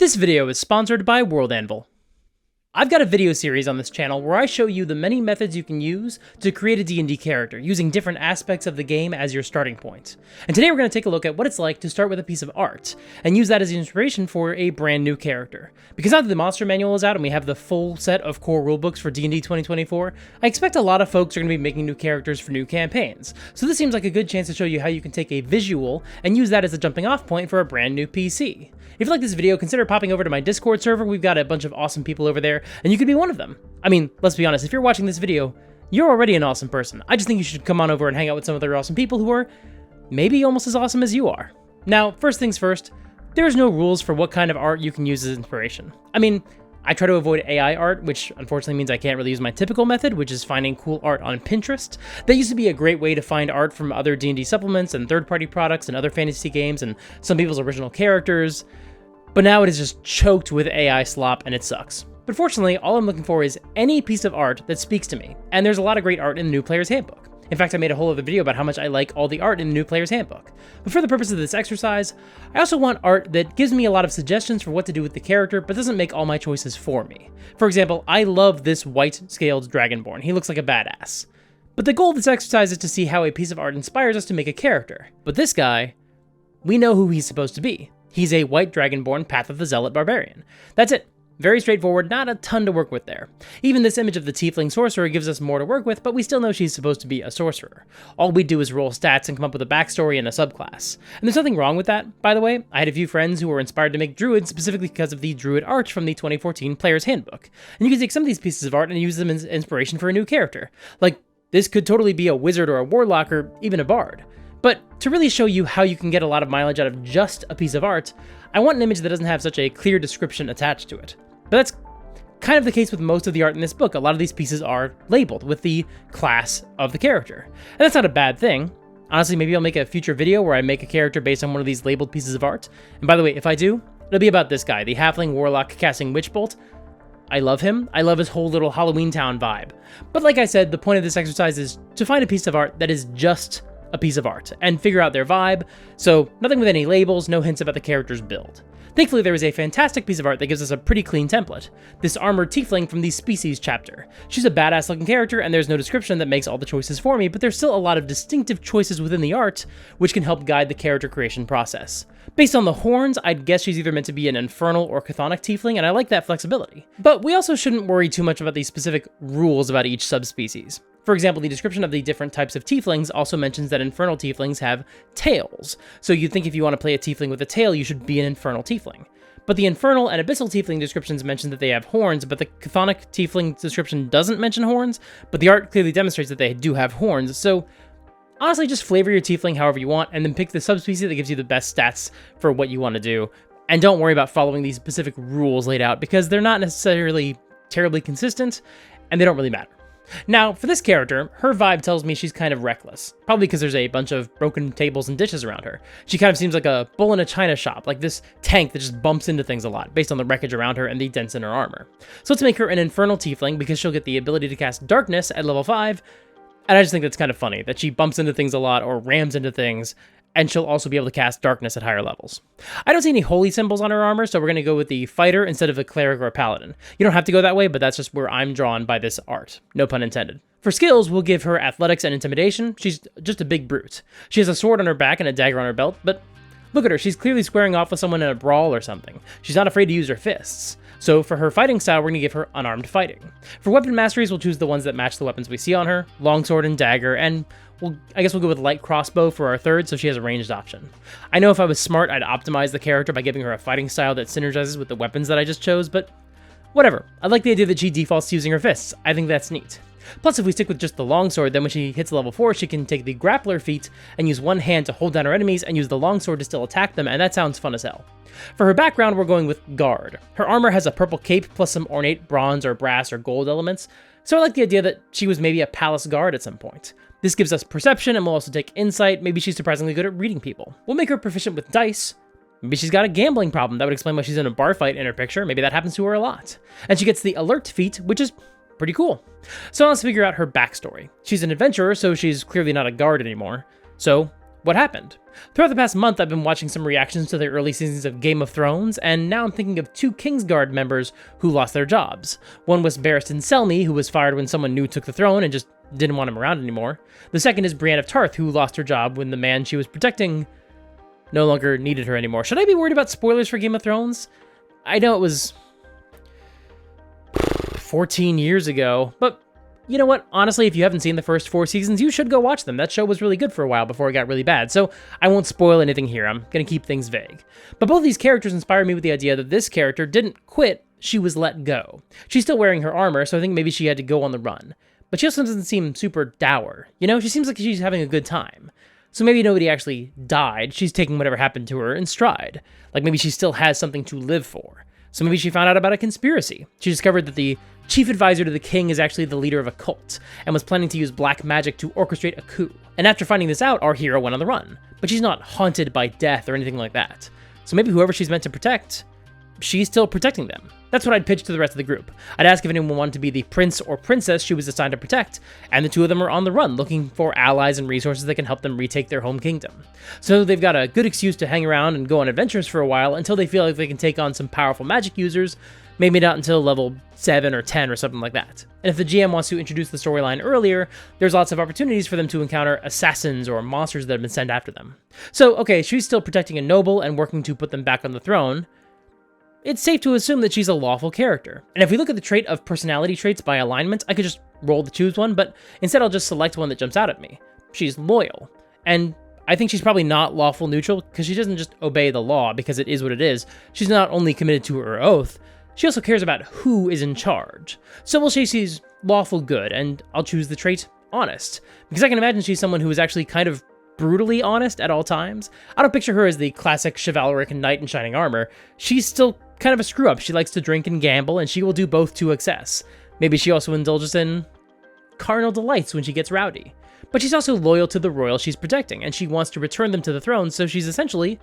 This video is sponsored by World Anvil. I've got a video series on this channel where I show you the many methods you can use to create a D&D character, using different aspects of the game as your starting point. And today we're going to take a look at what it's like to start with a piece of art, and use that as inspiration for a brand new character. Because now that the monster manual is out and we have the full set of core rulebooks for D&D 2024, I expect a lot of folks are going to be making new characters for new campaigns. So this seems like a good chance to show you how you can take a visual and use that as a jumping off point for a brand new PC. If you like this video, consider popping over to my Discord server. We've got a bunch of awesome people over there, and you could be one of them. I mean, let's be honest, if you're watching this video, you're already an awesome person. I just think you should come on over and hang out with some other awesome people who are maybe almost as awesome as you are. Now, first things first, there's no rules for what kind of art you can use as inspiration. I mean, I try to avoid AI art, which unfortunately means I can't really use my typical method, which is finding cool art on Pinterest. That used to be a great way to find art from other D&D supplements and third-party products and other fantasy games and some people's original characters. But now it is just choked with AI slop and it sucks. But fortunately, all I'm looking for is any piece of art that speaks to me, and there's a lot of great art in the New Player's Handbook. In fact, I made a whole other video about how much I like all the art in the New Player's Handbook. But for the purpose of this exercise, I also want art that gives me a lot of suggestions for what to do with the character, but doesn't make all my choices for me. For example, I love this white-scaled Dragonborn. He looks like a badass. But the goal of this exercise is to see how a piece of art inspires us to make a character. But this guy, we know who he's supposed to be. He's a white Dragonborn Path of the Zealot Barbarian. That's it. Very straightforward, not a ton to work with there. Even this image of the Tiefling Sorcerer gives us more to work with, but we still know she's supposed to be a sorcerer. All we do is roll stats and come up with a backstory and a subclass. And there's nothing wrong with that, by the way. I had a few friends who were inspired to make druids specifically because of the druid art from the 2014 Player's Handbook. And you can take some of these pieces of art and use them as inspiration for a new character. Like, this could totally be a wizard or a warlock or even a bard. But to really show you how you can get a lot of mileage out of just a piece of art, I want an image that doesn't have such a clear description attached to it. But that's kind of the case with most of the art in this book. A lot of these pieces are labeled with the class of the character. And that's not a bad thing. Honestly, maybe I'll make a future video where I make a character based on one of these labeled pieces of art. And by the way, if I do, it'll be about this guy, the halfling warlock casting Witchbolt. I love him. I love his whole little Halloween Town vibe. But like I said, the point of this exercise is to find a piece of art that is just a piece of art, and figure out their vibe, so nothing with any labels, no hints about the character's build. Thankfully, there is a fantastic piece of art that gives us a pretty clean template. This armored tiefling from the Species chapter. She's a badass looking character, and there's no description that makes all the choices for me, but there's still a lot of distinctive choices within the art, which can help guide the character creation process. Based on the horns, I'd guess she's either meant to be an infernal or chthonic tiefling, and I like that flexibility. But we also shouldn't worry too much about the specific rules about each subspecies. For example, the description of the different types of tieflings also mentions that infernal tieflings have tails. So you'd think if you want to play a tiefling with a tail, you should be an infernal tiefling. But the infernal and abyssal tiefling descriptions mention that they have horns, but the chthonic tiefling description doesn't mention horns, but the art clearly demonstrates that they do have horns. So honestly, just flavor your tiefling however you want, and then pick the subspecies that gives you the best stats for what you want to do. And don't worry about following these specific rules laid out, because they're not necessarily terribly consistent, and they don't really matter. Now, for this character, her vibe tells me she's kind of reckless. Probably because there's a bunch of broken tables and dishes around her. She kind of seems like a bull in a china shop, like this tank that just bumps into things a lot, based on the wreckage around her and the dents in her armor. So let's make her an infernal tiefling, because she'll get the ability to cast darkness at level 5, and I just think that's kind of funny, that she bumps into things a lot or rams into things, and she'll also be able to cast darkness at higher levels. I don't see any holy symbols on her armor, so we're going to go with the fighter instead of a cleric or a paladin. You don't have to go that way, but that's just where I'm drawn by this art. No pun intended. For skills, we'll give her athletics and intimidation. She's just a big brute. She has a sword on her back and a dagger on her belt, but look at her, she's clearly squaring off with someone in a brawl or something. She's not afraid to use her fists. So for her fighting style, we're going to give her unarmed fighting. For weapon masteries, we'll choose the ones that match the weapons we see on her, longsword and dagger, and I guess we'll go with light crossbow for our third, so she has a ranged option. I know if I was smart, I'd optimize the character by giving her a fighting style that synergizes with the weapons that I just chose, but whatever. I like the idea that she defaults to using her fists. I think that's neat. Plus, if we stick with just the longsword, then when she hits level 4, she can take the grappler feat and use one hand to hold down her enemies and use the longsword to still attack them, and that sounds fun as hell. For her background, we're going with guard. Her armor has a purple cape plus some ornate bronze or brass or gold elements, so I like the idea that she was maybe a palace guard at some point. This gives us perception, and we'll also take insight. Maybe she's surprisingly good at reading people. We'll make her proficient with dice. Maybe she's got a gambling problem. That would explain why she's in a bar fight in her picture. Maybe that happens to her a lot. And she gets the alert feat, which is pretty cool. So let's figure out her backstory. She's an adventurer, so she's clearly not a guard anymore. So what happened? Throughout the past month, I've been watching some reactions to the early seasons of Game of Thrones, and now I'm thinking of 2 Kingsguard members who lost their jobs. One was Barristan Selmy, who was fired when someone new took the throne and just didn't want him around anymore. The second is Brienne of Tarth, who lost her job when the man she was protecting no longer needed her anymore. Should I be worried about spoilers for Game of Thrones? I know it was 14 years ago, but you know what? Honestly, if you haven't seen the first 4 seasons, you should go watch them. That show was really good for a while before it got really bad, so I won't spoil anything here. I'm gonna keep things vague. But both these characters inspired me with the idea that this character didn't quit, she was let go. She's still wearing her armor, so I think maybe she had to go on the run. But she also doesn't seem super dour, you know? She seems like she's having a good time. So maybe nobody actually died, she's taking whatever happened to her in stride. Like maybe she still has something to live for. So maybe she found out about a conspiracy. She discovered that the chief advisor to the king is actually the leader of a cult, and was planning to use black magic to orchestrate a coup. And after finding this out, our hero went on the run. But she's not haunted by death or anything like that. So maybe whoever she's meant to protect, she's still protecting them. That's what I'd pitch to the rest of the group. I'd ask if anyone wanted to be the prince or princess she was assigned to protect, and the 2 of them are on the run, looking for allies and resources that can help them retake their home kingdom. So they've got a good excuse to hang around and go on adventures for a while until they feel like they can take on some powerful magic users, maybe not until level 7 or 10 or something like that. And if the GM wants to introduce the storyline earlier, there's lots of opportunities for them to encounter assassins or monsters that have been sent after them. So, okay, she's still protecting a noble and working to put them back on the throne. It's safe to assume that she's a lawful character. And if we look at the trait of personality traits by alignment, I could just roll to choose one, but instead I'll just select one that jumps out at me. She's loyal. And I think she's probably not lawful neutral, because she doesn't just obey the law because it is what it is. She's not only committed to her oath, she also cares about who is in charge. So we'll say she's lawful good, and I'll choose the trait honest, because I can imagine she's someone who is actually kind of brutally honest at all times. I don't picture her as the classic chivalric knight in shining armor. She's still kind of a screw-up. She likes to drink and gamble, and she will do both to excess. Maybe she also indulges in carnal delights when she gets rowdy. But she's also loyal to the royal she's protecting, and she wants to return them to the throne, so she's essentially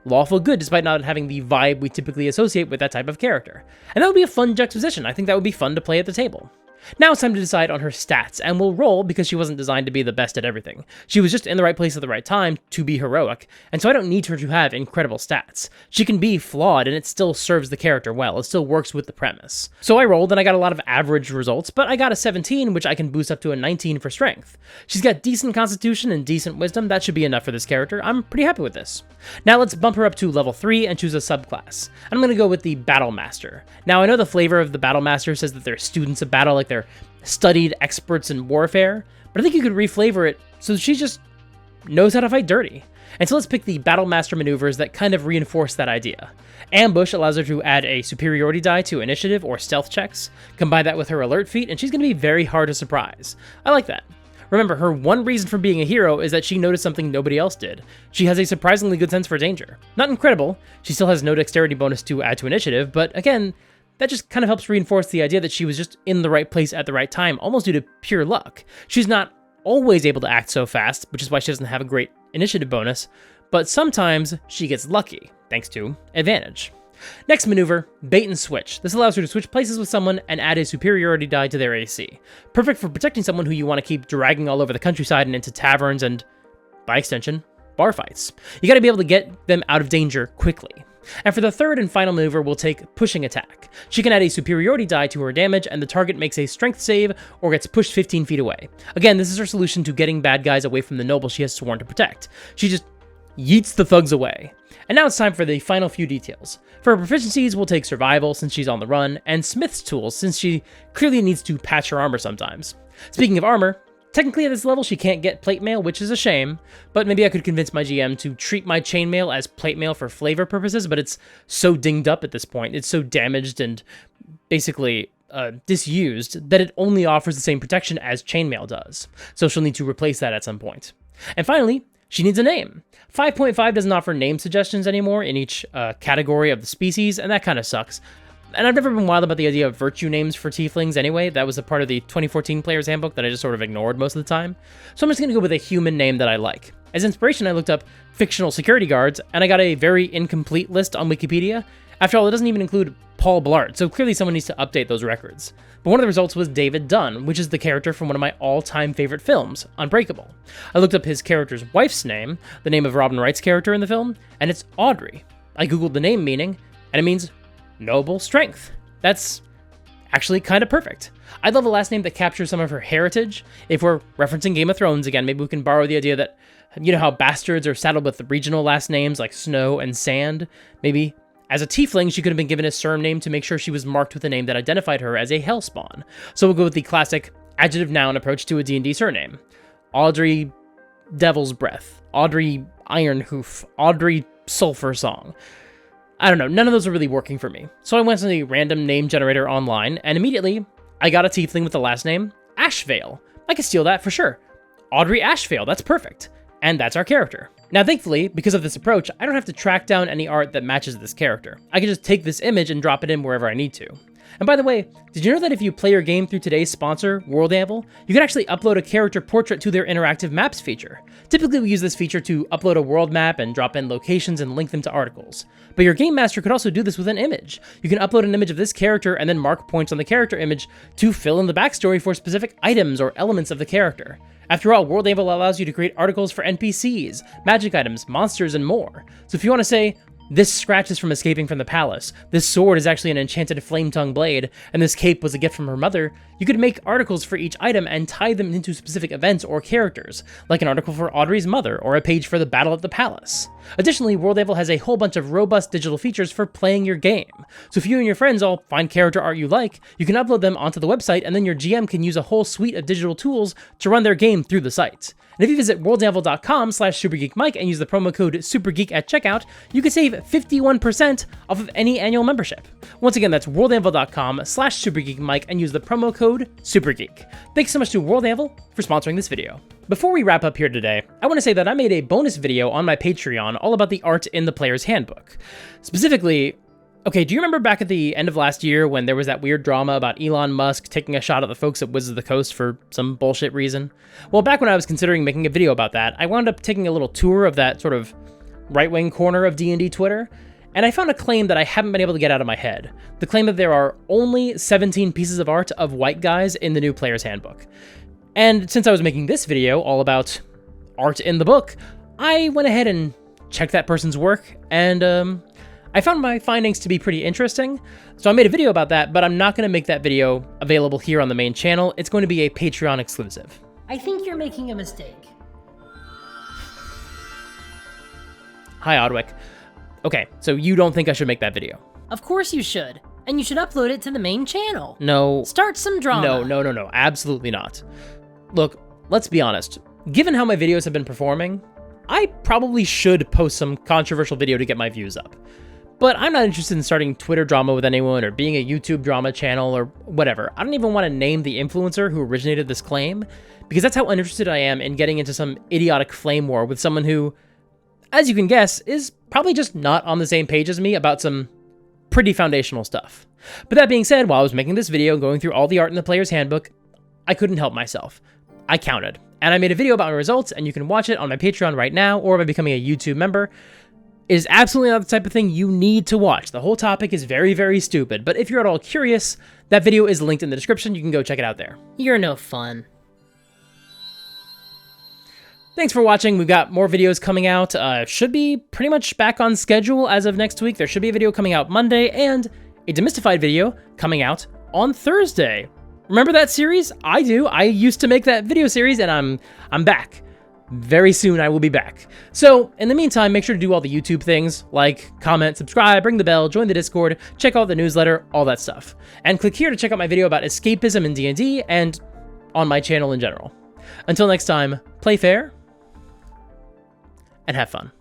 lawful good, despite not having the vibe we typically associate with that type of character. And that would be a fun juxtaposition. I think that would be fun to play at the table. Now it's time to decide on her stats, and we'll roll because she wasn't designed to be the best at everything. She was just in the right place at the right time to be heroic, and so I don't need her to have incredible stats. She can be flawed, and it still serves the character well. It still works with the premise. So I rolled, and I got a lot of average results, but I got a 17, which I can boost up to a 19 for strength. She's got decent constitution and decent wisdom. That should be enough for this character. I'm pretty happy with this. Now let's bump her up to level 3 and choose a subclass. I'm going to go with the Battle Master. Now I know the flavor of the Battle Master says that they're students of battle, like they're studied experts in warfare, but I think you could reflavor it so she just knows how to fight dirty. And so let's pick the Battle Master maneuvers that kind of reinforce that idea. Ambush allows her to add a superiority die to initiative or stealth checks, combine that with her alert feat, and she's going to be very hard to surprise. I like that. Remember, her one reason for being a hero is that she noticed something nobody else did. She has a surprisingly good sense for danger. Not incredible, she still has no dexterity bonus to add to initiative, but again, that just kind of helps reinforce the idea that she was just in the right place at the right time, almost due to pure luck. She's not always able to act so fast, which is why she doesn't have a great initiative bonus, but sometimes she gets lucky, thanks to advantage. Next maneuver, Bait and Switch. This allows her to switch places with someone and add a superiority die to their AC. Perfect for protecting someone who you want to keep dragging all over the countryside and into taverns and, by extension, bar fights. You gotta be able to get them out of danger quickly. And for the third and final maneuver, we'll take Pushing Attack. She can add a superiority die to her damage, and the target makes a strength save or gets pushed 15 feet away. Again, this is her solution to getting bad guys away from the noble she has sworn to protect. She just yeets the thugs away. And now it's time for the final few details. For her proficiencies, we'll take Survival, since she's on the run, and Smith's Tools, since she clearly needs to patch her armor sometimes. Speaking of armor, technically at this level she can't get plate mail, which is a shame, but maybe I could convince my GM to treat my chainmail as plate mail for flavor purposes, but it's so dinged up at this point, it's so damaged and basically disused, that it only offers the same protection as chainmail does. So she'll need to replace that at some point. And finally, she needs a name. 5.5 doesn't offer name suggestions anymore in each category of the species, and that kind of sucks. And I've never been wild about the idea of virtue names for tieflings anyway. That was a part of the 2014 Player's Handbook that I just sort of ignored most of the time. So I'm just going to go with a human name that I like. As inspiration, I looked up fictional security guards, and I got a very incomplete list on Wikipedia. After all, it doesn't even include Paul Blart, so clearly someone needs to update those records. But one of the results was David Dunn, which is the character from one of my all-time favorite films, Unbreakable. I looked up his character's wife's name, the name of Robin Wright's character in the film, and it's Audrey. I googled the name meaning, and it means noble strength. That's actually kind of perfect. I'd love a last name that captures some of her heritage. If we're referencing Game of Thrones again, maybe we can borrow the idea that, you know how bastards are saddled with regional last names like Snow and Sand? Maybe as a tiefling, she could have been given a surname to make sure she was marked with a name that identified her as a hellspawn. So we'll go with the classic adjective-noun approach to a D&D surname. Audrey Devil's Breath, Audrey Ironhoof, Audrey Sulfur Song. I don't know, none of those are really working for me. So I went to the random name generator online, and immediately I got a tiefling with the last name Ashvale. I could steal that for sure. Audrey Ashvale, that's perfect. And that's our character. Now, thankfully, because of this approach, I don't have to track down any art that matches this character. I can just take this image and drop it in wherever I need to. And by the way, did you know that if you play your game through today's sponsor, World Anvil, you can actually upload a character portrait to their interactive maps feature? Typically, we use this feature to upload a world map and drop in locations and link them to articles. But your game master could also do this with an image. You can upload an image of this character and then mark points on the character image to fill in the backstory for specific items or elements of the character. After all, World Anvil allows you to create articles for NPCs, magic items, monsters, and more. So if you want to say, this scratch is from escaping from the palace, this sword is actually an enchanted flame-tongue blade, and this cape was a gift from her mother, you could make articles for each item and tie them into specific events or characters, like an article for Audrey's mother or a page for the battle at the palace. Additionally, World Anvil has a whole bunch of robust digital features for playing your game. So if you and your friends all find character art you like, you can upload them onto the website, and then your GM can use a whole suite of digital tools to run their game through the site. And if you visit worldanvil.com/supergeekmike and use the promo code SUPERGEEK at checkout, you can save 51% off of any annual membership. Once again, that's worldanvil.com/supergeekmike and use the promo code SUPERGEEK. Thanks so much to World Anvil for sponsoring this video. Before we wrap up here today, I want to say that I made a bonus video on my Patreon all about the art in the player's handbook. Specifically, okay, do you remember back at the end of last year when there was that weird drama about Elon Musk taking a shot at the folks at Wizards of the Coast for some bullshit reason? Well, back when I was considering making a video about that, I wound up taking a little tour of that sort of right-wing corner of D&D Twitter, and I found a claim that I haven't been able to get out of my head. The claim that there are only 17 pieces of art of white guys in the new player's handbook. And since I was making this video all about art in the book, I went ahead and checked that person's work, and I found my findings to be pretty interesting, so I made a video about that, but I'm not going to make that video available here on the main channel. It's going to be a Patreon exclusive. I think you're making a mistake. Hi, Odwick. Okay, so you don't think I should make that video? Of course you should, and you should upload it to the main channel. No. Start some drama. No, absolutely not. Look, let's be honest. Given how my videos have been performing, I probably should post some controversial video to get my views up. But I'm not interested in starting Twitter drama with anyone or being a YouTube drama channel or whatever. I don't even want to name the influencer who originated this claim, because that's how uninterested I am in getting into some idiotic flame war with someone who, as you can guess, is probably just not on the same page as me about some pretty foundational stuff. But that being said, while I was making this video and going through all the art in the player's handbook, I couldn't help myself. I counted. And I made a video about my results, and you can watch it on my Patreon right now or by becoming a YouTube member. It is absolutely not the type of thing you need to watch. The whole topic is very, very stupid, but if you're at all curious, that video is linked in the description. You can go check it out there. You're no fun. Thanks for watching. We've got more videos coming out. Should be pretty much back on schedule as of next week. There should be a video coming out Monday and a Demystified video coming out on Thursday. Remember that series? I do. I used to make that video series, and I'm back. Very soon I will be back. So in the meantime, make sure to do all the YouTube things, like, comment, subscribe, ring the bell, join the Discord, check out the newsletter, all that stuff. And click here to check out my video about escapism in D&D and on my channel in general. Until next time, play fair and have fun.